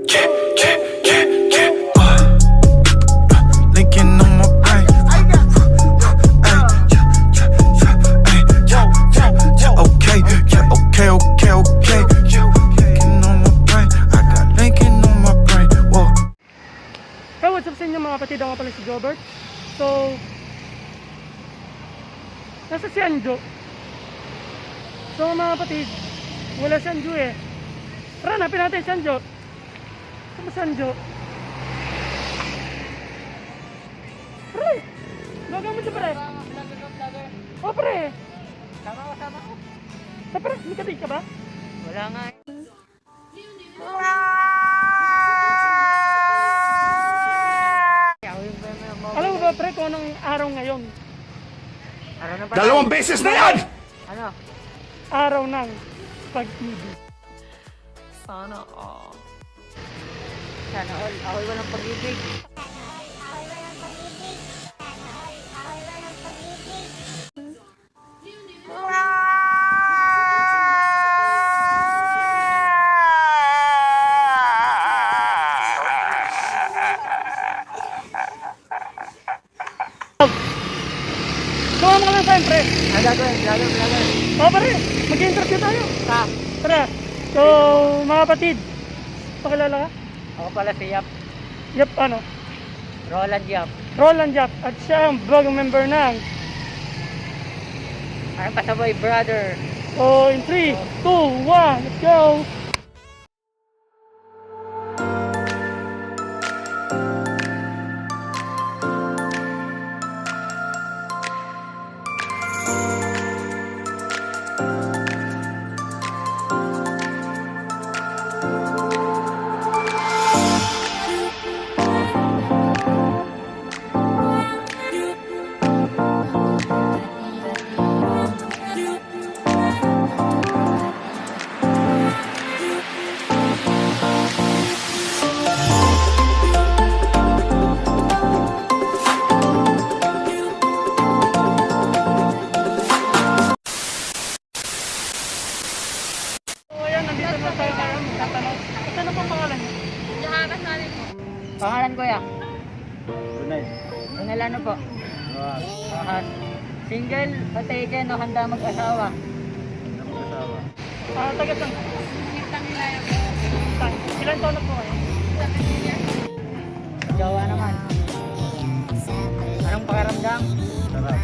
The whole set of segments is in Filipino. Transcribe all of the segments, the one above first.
Linking on my brain. Okay, yeah, okay, okay, okay. Linking on my brain. I got linking on my brain. Whoa. So what's up sa inyo mga kapatid, ako pala si Jobert. So nasa si Anjo. So mga kapatid, wala si Anjo eh. Tara, hanapin natin si Anjo. Saan si Anjo? Pre! Gagawin mo siya pre! O pre! Sama ko. Sa pre, may kabig ka ba? Wala nga. Alam mo ba pre kung anong araw ngayon? Araw na ba? Dalawang beses na yan! Ano? Araw ng pag-ibig. Sana all. Sana all. Ako'y walang pag-ibig. Gawa mo ka lang sa'yo pre. Gagawin. O pre, mag-interview tayo. Ha? Tara. So mga kapatid, pakilala ka? Ako pala si Yap. Yep, ano? Roland Yap. Roland Yap. At siya ang bagong member ng. Ang pasabay brother. So in 3, 2, 1, let's go! Pangalan ko ya? Brunel ano po? Single o taken o handa mag-asawa? Taga saan? Ilan taon na po kayo? Jowa naman. Anong pakiramdam? Sarap.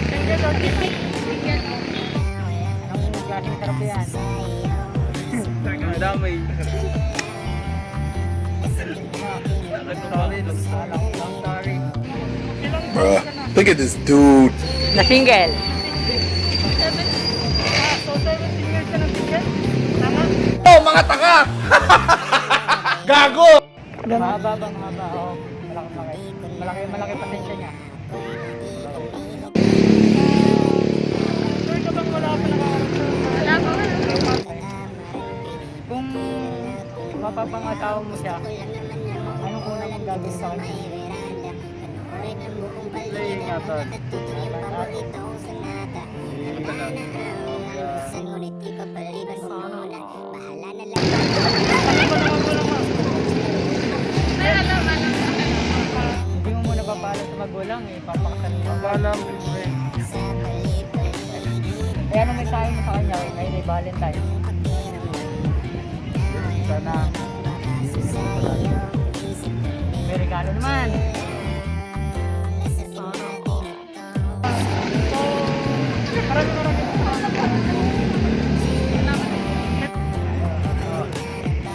Single or dating? Anong klaseng sarap yan? Damay. Long story. Ilang Bruh, look at this dude. Na single? So 17 years ka ng single? Tama? Oh, mga taka! Gago! Mahaba ba? Mahaba. Oo. Malaki pasensya niya. Sure ka bang wala ka nakakarap? Wala pa. Kung mapapangasawa mo siya, anong una mong gagawin sa kanya? Playing aton. Hindi mo muna papaalam sa magulang eh, papakasan mo. Alam. Kaya anong mensahe mo sa kanya ngayon ay Valentine? Sana. May regalo naman.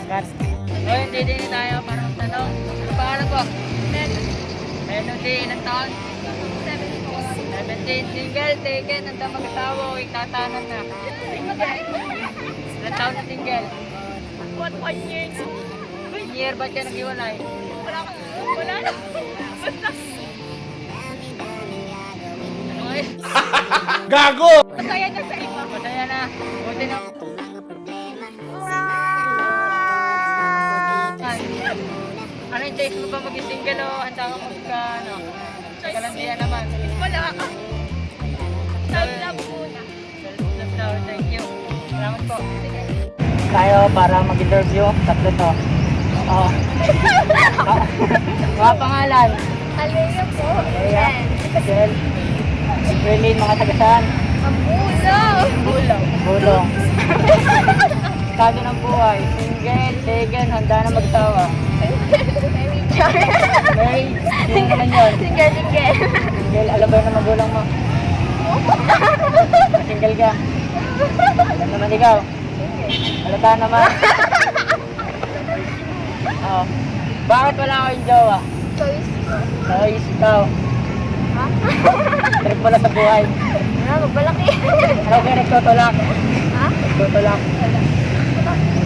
Kat. O, hindi din tayo parang tanong. Ano pangalan ko? Melody, ilang taon? 17, single, taken, handa mag-asawa, o itatanan na. Ilang taon na single? 1 year na. 1 year, ba't ka nag-iwalay? Wala na. Basta. Ano eh? Gago! Masaya na sa iba. Masaya na. Buti na. Ano yung choice mo ba maging single o handa ka magka, ano? Kalandiya naman. Wala ka. Self-love muna. Self-love daw. Thank you. Salamat po. tayo para mag-interview. Tatlo to. Oo. Mga pangalan. Alea po. Alea. Jen. Berlin, mga taga-saan? Bulong. Bulong. Estado ng buhay. Single, taken, handa na magtawa. Married. Sino naman yun? Single. Single, alam ba yun ng magulang mo? Single ka. Alam naman ikaw. Halata naman. Oo. Bakit wala kayong jowa? Choice ko. Choice ikaw. Ha? Trip mo na sa buhay. Magbalaki. Ano kayo nagtutulak? Ha? Nagtutulak.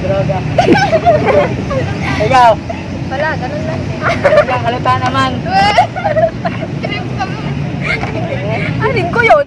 Droga. Ikaw. Wala, ganun lang. Halata naman. Trip kami. Aling ko yun.